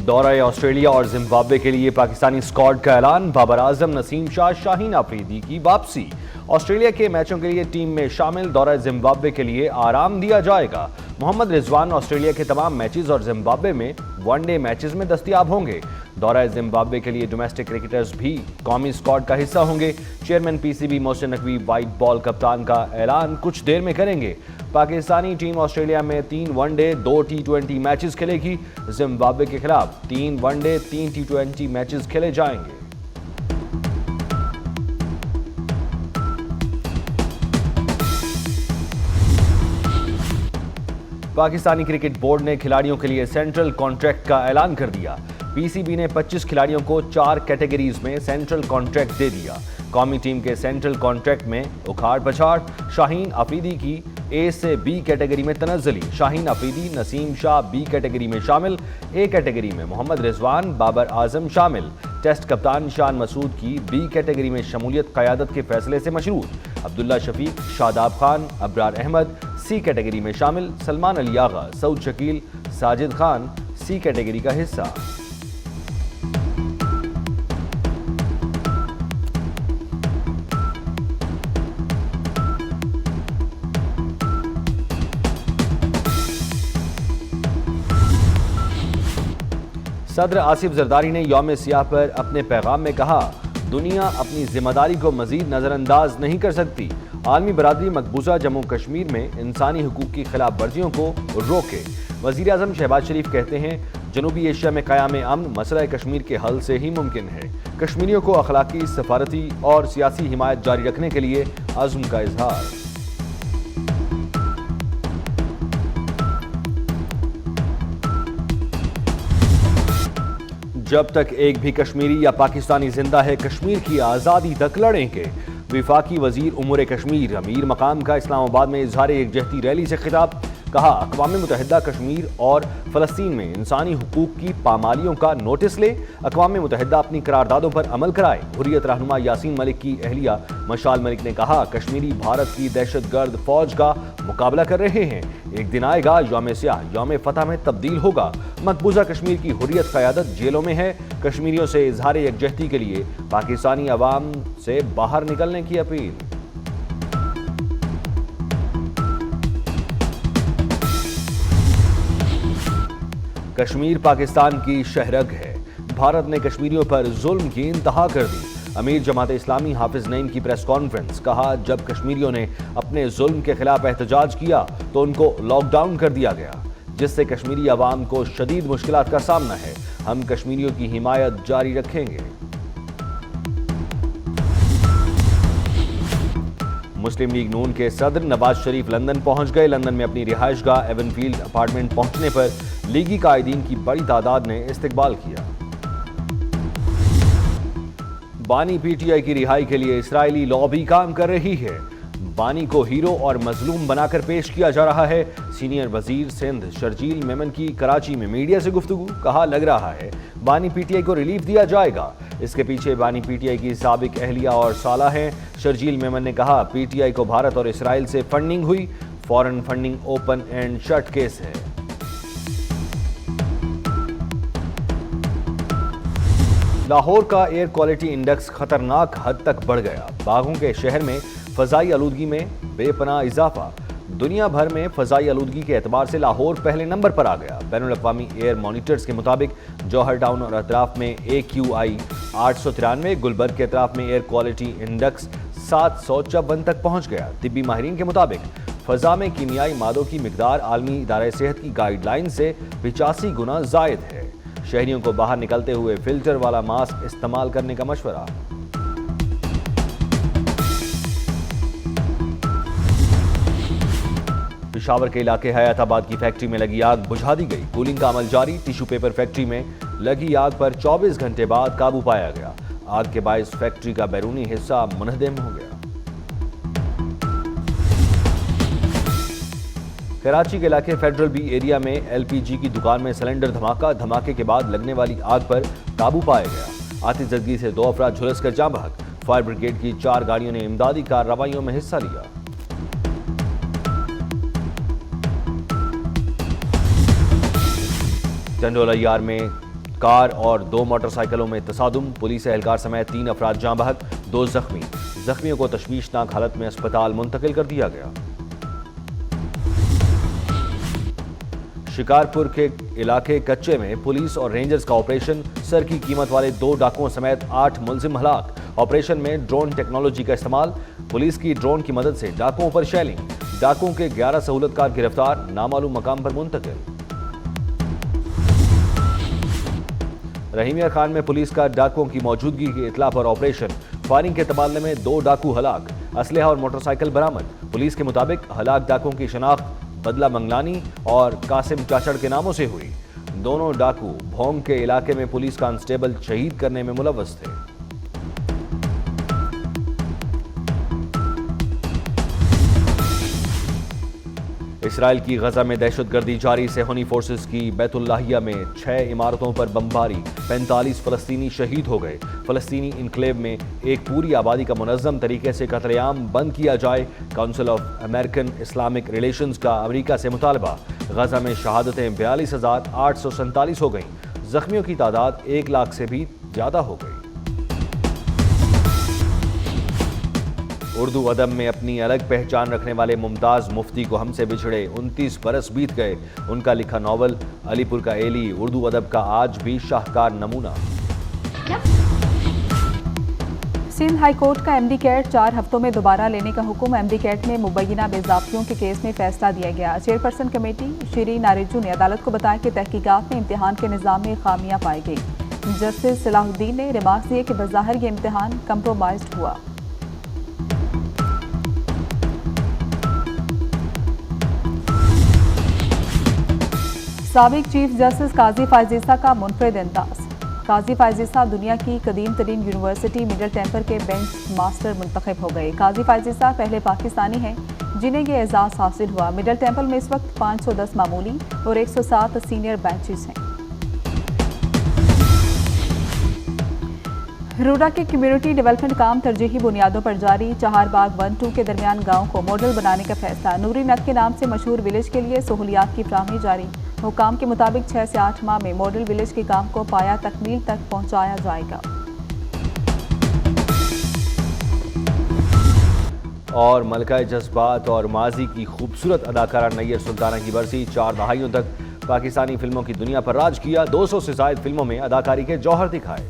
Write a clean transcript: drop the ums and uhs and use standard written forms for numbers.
دورہ آسٹریلیا اور زمبابوے کے لیے پاکستانی اسکواڈ کا اعلان، بابر اعظم، نسیم شاہ، شاہین آفریدی کی واپسی۔ آسٹریلیا کے میچوں کے لیے ٹیم میں شامل، دورہ زمبابوے کے لیے آرام دیا جائے گا۔ محمد رضوان آسٹریلیا کے تمام میچز اور زمبابوے میں ون ڈے میچز میں دستیاب ہوں گے۔ دورہ زمبابوے کے لیے ڈومیسٹک کرکٹرز بھی قومی اسکواڈ کا حصہ ہوں گے۔ Chairman P C B Mohsin Naqvi white ball کپتان کا اعلان کچھ دیر میں کریں گے۔ پاکستانی ٹیم آسٹریلیا میں 3 ون ڈے 2 T20 میچز کھیلے گی۔ زمبابوے کے خلاف 3 ون ڈے 3 T20 میچز کھیلے جائیں گے۔ پاکستانی کرکٹ بورڈ نے کھلاڑیوں کے لیے سینٹرل کانٹریکٹ کا اعلان کر دیا۔ پی سی بی نے 25 کھلاڑیوں کو 4 کیٹیگریز میں سینٹرل کانٹریکٹ دے دیا۔ قومی ٹیم کے سینٹرل کانٹریکٹ میں اکھاڑ پچھاڑ، شاہین آفریدی کی اے سے بی کیٹیگری میں تنزلی، شاہین آفریدی، نسیم شاہ بی کیٹیگری میں شامل، اے کیٹیگری میں محمد رضوان، بابر اعظم شامل۔ ٹیسٹ کپتان شان مسعود کی بی کیٹیگری میں شمولیت قیادت کے فیصلے سے مشروط، عبداللہ شفیق، شاداب خان، ابرار احمد سی کیٹیگری میں شامل، سلمان علی آغا، سعود شکیل، ساجد خان سی کیٹیگری کا حصہ۔ صدر آصف زرداری نے یوم سیاہ پر اپنے پیغام میں کہا، دنیا اپنی ذمہ داری کو مزید نظر انداز نہیں کر سکتی۔ عالمی برادری مقبوضہ جموں کشمیر میں انسانی حقوق کی خلاف ورزیوں کو روکے۔ وزیر اعظم شہباز شریف کہتے ہیں، جنوبی ایشیا میں قیام امن مسئلہ کشمیر کے حل سے ہی ممکن ہے۔ کشمیریوں کو اخلاقی، سفارتی اور سیاسی حمایت جاری رکھنے کے لیے عزم کا اظہار۔ جب تک ایک بھی کشمیری یا پاکستانی زندہ ہے، کشمیر کی آزادی تک لڑیں گے۔ وفاقی وزیر امور کشمیر امیر مقام کا اسلام آباد میں اظہار یکجہتی ریلی سے خطاب، کہا، اقوام متحدہ کشمیر اور فلسطین میں انسانی حقوق کی پامالیوں کا نوٹس لے، اقوام متحدہ اپنی قراردادوں پر عمل کرائے۔ حریت رہنما یاسین ملک کی اہلیہ مشال ملک نے کہا، کشمیری بھارت کی دہشت گرد فوج کا مقابلہ کر رہے ہیں، ایک دن آئے گا یوم سیاہ یوم فتح میں تبدیل ہوگا۔ مقبوضہ کشمیر کی حریت قیادت جیلوں میں ہے۔ کشمیریوں سے اظہار یکجہتی کے لیے پاکستانی عوام سے باہر نکلنے کی اپیل۔ کشمیر پاکستان کی شہرگ ہے، بھارت نے کشمیریوں پر ظلم کی انتہا کر دی۔ امیر جماعت اسلامی حافظ نعیم کی پریس کانفرنس، کہا، جب کشمیریوں نے اپنے ظلم کے خلاف احتجاج کیا تو ان کو لاک ڈاؤن کر دیا گیا، جس سے کشمیری عوام کو شدید مشکلات کا سامنا ہے۔ ہم کشمیریوں کی حمایت جاری رکھیں گے۔ مسلم لیگ نون کے صدر نواز شریف لندن پہنچ گئے۔ لندن میں اپنی رہائش گاہ ایون فیلڈ اپارٹمنٹ پہنچنے پر لیگی قائدین کی بڑی تعداد نے استقبال کیا۔ بانی پی ٹی آئی کی رہائی کے لیے اسرائیلی لابی کام کر رہی ہے۔ بانی کو ہیرو اور مظلوم بنا کر پیش کیا جا رہا ہے۔ سینئر وزیر سندھ شرجیل میمن کی کراچی میں میڈیا سے گفتگو، کہا، لگ رہا ہے بانی پی ٹی آئی کو ریلیف دیا جائے گا۔ اس کے پیچھے بانی پی ٹی آئی کی سابق اہلیہ اور سالہ ہیں۔ شرجیل میمن نے کہا، پی ٹی آئی کو بھارت اور اسرائیل سے فنڈنگ ہوئی، foreign funding open and shut case ہے۔ لاہور کا ایئر کوالٹی انڈیکس خطرناک حد تک بڑھ گیا۔ باغوں کے شہر میں فضائی آلودگی میں بے پناہ اضافہ۔ دنیا بھر میں فضائی آلودگی کے اعتبار سے لاہور پہلے نمبر پر آ گیا۔ بین الاقوامی ایئر مانیٹرز کے مطابق جوہر ٹاؤن اور اطراف میں AQI 893، گلبرگ کے اطراف میں ایئر کوالٹی انڈیکس 754 تک پہنچ گیا۔ طبی ماہرین کے مطابق فضا میں کیمیائی مادوں کی مقدار عالمی ادارہ صحت کی گائیڈ لائن سے 85 گنا زائد ہے۔ شہریوں کو باہر نکلتے ہوئے فلٹر والا ماسک استعمال کرنے کا مشورہ۔ پشاور کے علاقے حیات آباد کی فیکٹری میں لگی آگ بجھا دی گئی، کولنگ کا عمل جاری۔ ٹیشو پیپر فیکٹری میں لگی آگ پر 24 گھنٹے بعد قابو پایا گیا۔ آگ کے باعث فیکٹری کا بیرونی حصہ منہدم ہو گیا۔ کراچی کے علاقے فیڈرل بی ایریا میں LPG کی دکان میں سلنڈر دھماکہ، دھماکے کے بعد لگنے والی آگ پر قابو پایا گیا۔ آتش زدگی سے 2 افراد جھلس کر جاں بحق۔ فائر بریگیڈ کی 4 گاڑیوں نے امدادی کارروائیوں میں حصہ لیا۔ ٹنڈول عیار میں کار اور 2 موٹر سائیکلوں میں تصادم، پولیس اہلکار سمیت 3 افراد جاں بحق، 2 زخمی، زخمیوں کو تشویشناک حالت میں اسپتال منتقل کر دیا گیا۔ شکارپور کے علاقے کچے میں پولیس اور رینجرز کا آپریشن، سر کی قیمت والے 2 ڈاکوؤں سمیت 8 ملزم ہلاک۔ آپریشن میں ڈرون ٹیکنالوجی کا استعمال، پولیس کی ڈرون کی مدد سے ڈاکوؤں پر شیلنگ، ڈاکوؤں کے 11 سہولت کار گرفتار، نامعلوم مقام پر منتقل۔ رحیمیہ خان میں پولیس کا ڈاکوؤں کی موجودگی کی اطلاع پر آپریشن، فائرنگ کے تبادلے میں 2 ڈاکو ہلاک، اسلحہ اور موٹر سائیکل برآمد۔ پولیس کے مطابق ہلاک ڈاکوؤں کی شناخت بدلہ منگلانی اور قاسم چاچڑ کے ناموں سے ہوئی۔ دونوں ڈاکو بھونگ کے علاقے میں پولیس کانسٹیبل شہید کرنے میں ملوث تھے۔ اسرائیل کی غزہ میں دہشت گردی جاری، صہیونی فورسز کی بیت اللہیہ میں 6 عمارتوں پر بمباری، 45 فلسطینی شہید ہو گئے۔ فلسطینی انکلیو میں ایک پوری آبادی کا منظم طریقے سے قتل عام بند کیا جائے، council of American Islamic relations کا امریکہ سے مطالبہ۔ غزہ میں شہادتیں 42,847 ہو گئیں، زخمیوں کی تعداد 1 لاکھ سے بھی زیادہ ہو گئی۔ اردو ادب میں اپنی الگ پہچان رکھنے والے ممتاز مفتی کو ہم سے بچھڑے 29 برس بیت گئے۔ ان کا لکھا ناول علی پور کا ایلی اردو ادب کا آج بھی شاہکار نمونہ۔ سندھ ہائی کورٹ کا ایم ڈی کیٹ 4 ہفتوں میں دوبارہ لینے کا حکم۔ ایم ڈی کیٹ میں مبینہ بے ضابطیوں کے کیس میں فیصلہ دیا گیا۔ چیئرپرسن کمیٹی شری نارجو نے عدالت کو بتایا کہ تحقیقات میں امتحان کے نظام میں خامیاں پائی گئی۔ جسٹس صلاح الدین نے ریمارکس دیے کہ بظاہر یہ امتحان کمپرومائزڈ ہوا۔ سابق چیف جسٹس قاضی فائز عیسیٰ کا منفرد انداز۔ قاضی فائز عیسیٰ دنیا کی قدیم ترین یونیورسٹی مڈل ٹیمپل کے بینچ ماسٹر منتخب ہو گئے۔ قاضی فائز عیسیٰ پہلے پاکستانی ہیں جنہیں یہ اعزاز حاصل ہوا۔ مڈل ٹیمپل میں اس وقت 510 معمولی اور 107 سینئر بینچز ہیں۔ رورا کے کمیونٹی ڈیولپمنٹ کام ترجیحی بنیادوں پر جاری۔ چہار باغ 1-2 کے درمیان گاؤں کو ماڈل بنانے کا فیصلہ۔ نوری نگ کے نام سے مشہور ولیج کے لیے سہولیات کی فراہمی جاری۔ حکام کے مطابق 6 سے 8 ماہ میں ماڈل ولیج کے کام کو پایا تکمیل تک پہنچایا جائے گا۔ اور ملکہ جذبات اور ماضی کی خوبصورت اداکارہ نیر سلطانہ کی برسی، 4 دہائیوں تک پاکستانی فلموں کی دنیا پر راج کیا، 200 سے زائد فلموں میں اداکاری کے جوہر دکھائے۔